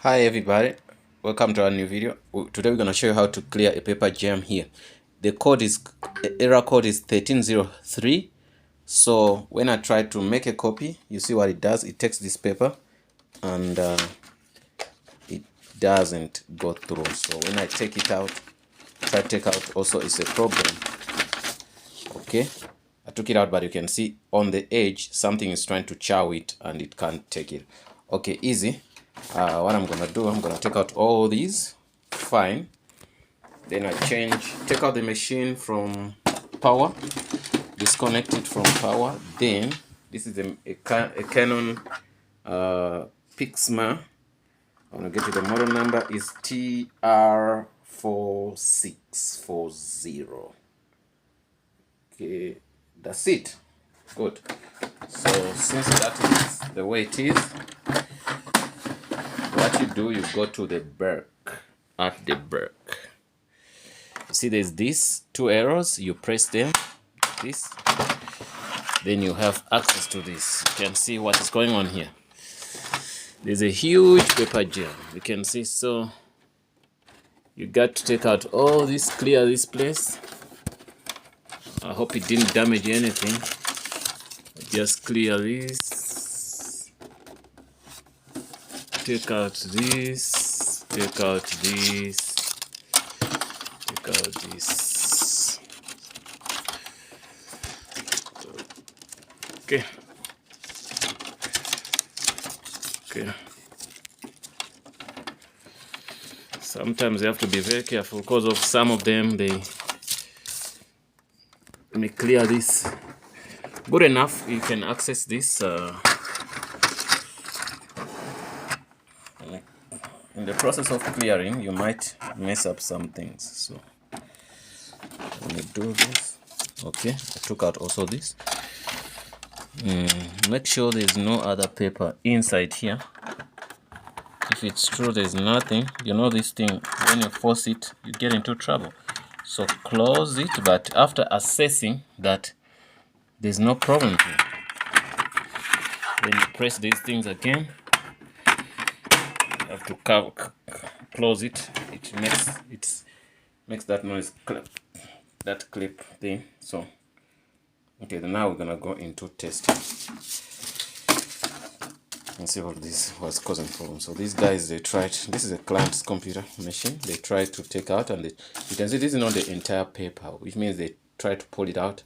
Hi everybody, welcome to our new video. Today we're going to show you how to clear a paper jam here. The error code is 1303. So when I try to make a copy, you see what it does. It takes this paper and it doesn't go through. So when I take it out, try to take out also, it's a problem. Okay, I took it out, but you can see on the edge something is trying to chow it and it can't take it. Okay, easy. What I'm gonna do, I'm gonna take out all these. Fine. Then I take out the machine from power, disconnect it from power. Then this is a Canon PIXMA. I'm gonna get you the model number is TR4640. Okay, that's it. Good. So since that is the way it is, what you do, you go to the back. At the back, you see there's these two arrows. You press them like this, then you have access to this. You can see what is going on here. There's a huge paper jam, you can see. So you got to take out all this, clear this place. I hope it didn't damage anything. Just clear this, take out this, take out this, take out this. Okay. Okay. Sometimes you have to be very careful because of some of them. They may clear this. Good enough. You can access this. In the process of clearing, you might mess up some things. So let me do this. Okay, I took out also this. Make sure there's no other paper inside here. If it's true there's nothing, you know this thing, when you force it, you get into trouble. So close it, but after assessing that there's no problem here, then you press these things again. You have to close it. It makes that noise, that clip thing. So okay, then now we're gonna go into testing and see what this was causing problems. So these guys, they tried, this is a client's computer machine, they tried to take out, and you can see this is not the entire paper, which means they tried to pull it out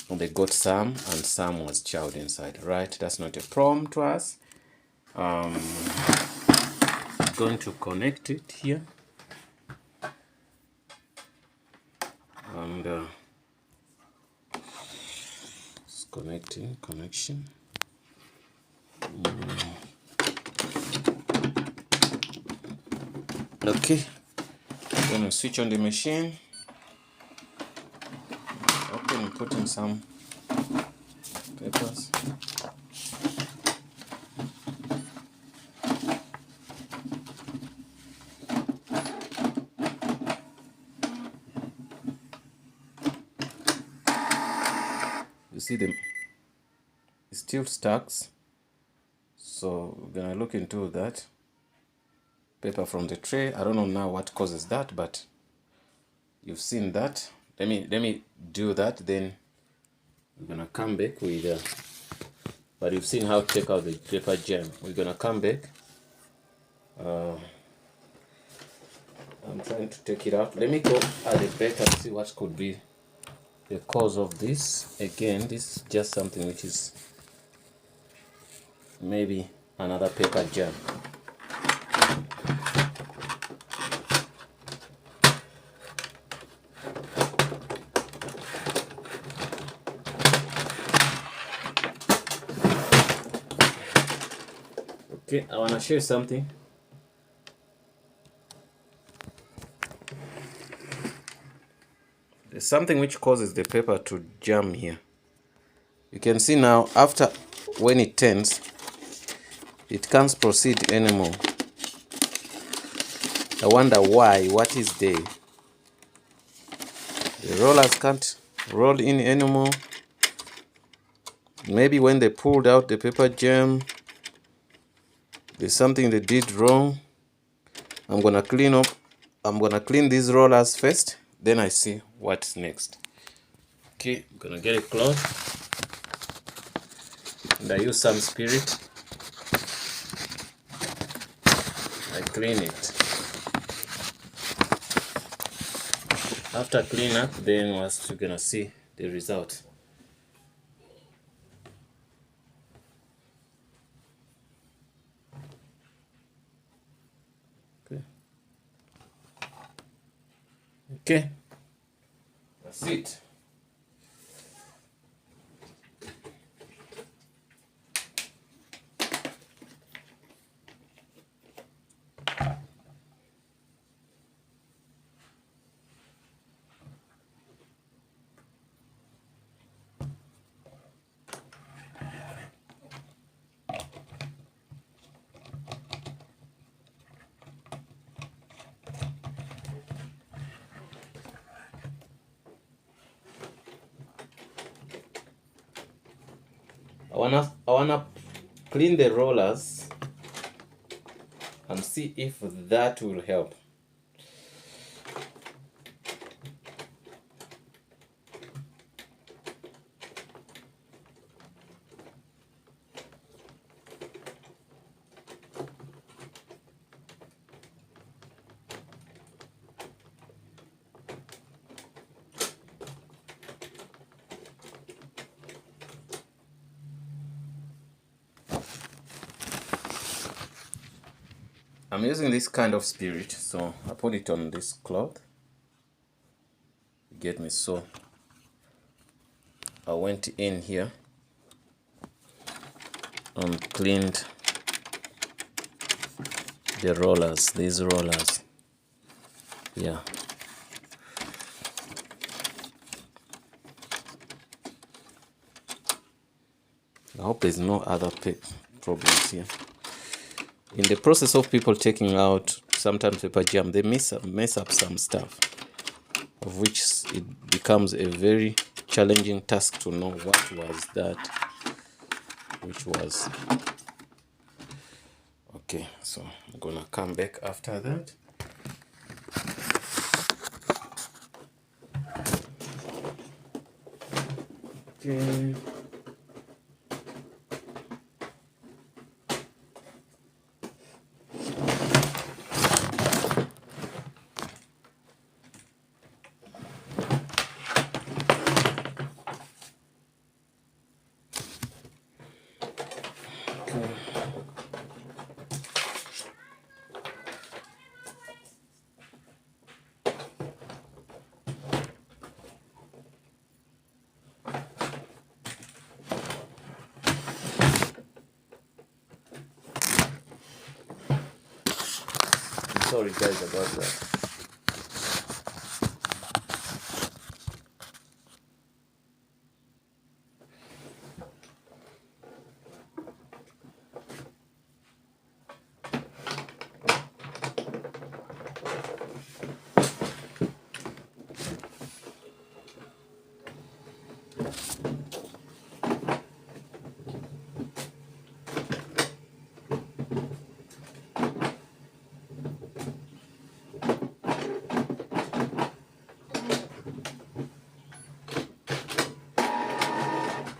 and they got some, and some was chowed inside. Right, that's not a problem to us. I'm going to connect it here, and it's connection. Okay, I'm going to switch on the machine, open and put in some papers. You see them, it still stacks. So we're gonna look into that paper from the tray. I don't know now what causes that, but you've seen that. Let me do that, then we're gonna come back with but you've seen how to take out the paper jam. We're gonna come back. I'm trying to take it out. Let me go at the back and see what could be the cause of this. Again, this is just something which is maybe another paper jam. Okay, I want to show you something. There's something which causes the paper to jam here. You can see now, after when it turns, it can't proceed anymore. I wonder why. What is there? The rollers can't roll in anymore. Maybe when they pulled out the paper jam, there's something they did wrong. I'm gonna clean these rollers first, then I see what's next. Okay, I'm gonna get a cloth and I use some spirit. I clean it. After clean up, then we're gonna see the result. Okay, that's it. I wanna clean the rollers and see if that will help. I'm using this kind of spirit, so I put it on this cloth. Get me, so I went in here and cleaned the rollers, these rollers. Yeah. I hope there's no other problems here. In the process of people taking out sometimes paper jam, they mess up some stuff, of which it becomes a very challenging task to know what was that, which was. Okay, so I'm gonna come back after that. Okay. Sorry guys about that.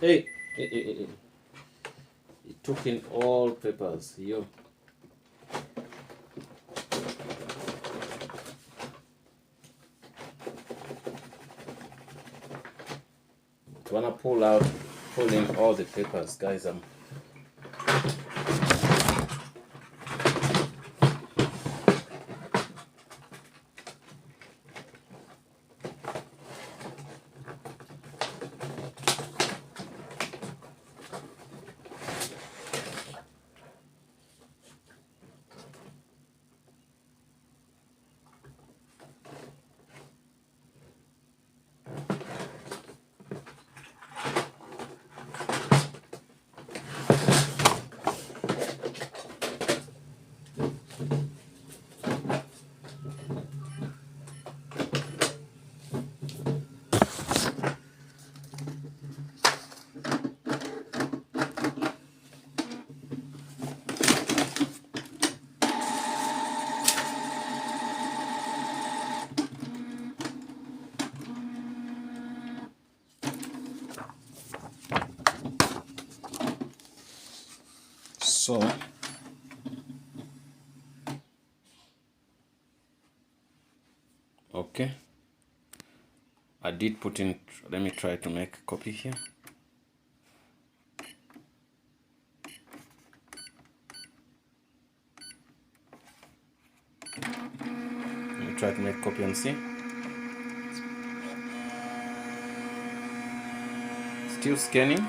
Hey. It took in all papers. Yo. Wanna pull in all the papers, guys. Okay, I did put in, let me try to make a copy here. Let me try to make a copy and see. Still scanning.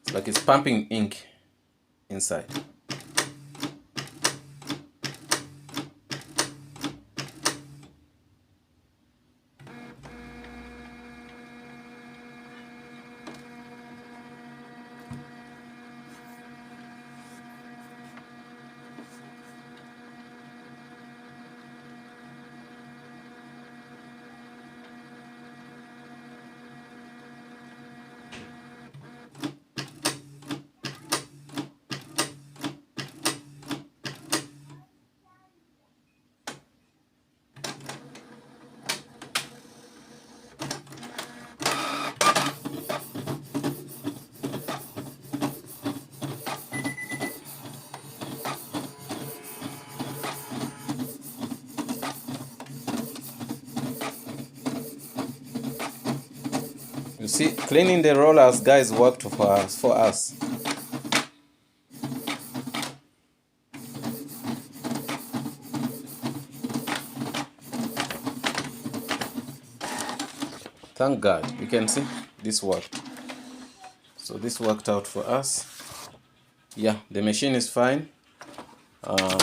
It's like it's pumping ink inside. You see, cleaning the rollers, guys, worked for us. Thank God, you can see this worked. So this worked out for us. Yeah, the machine is fine. But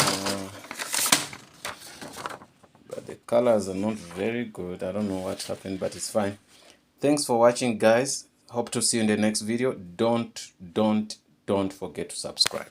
the colors are not very good. I don't know what happened, but it's fine. Thanks for watching, guys. Hope to see you in the next video. Don't forget to subscribe.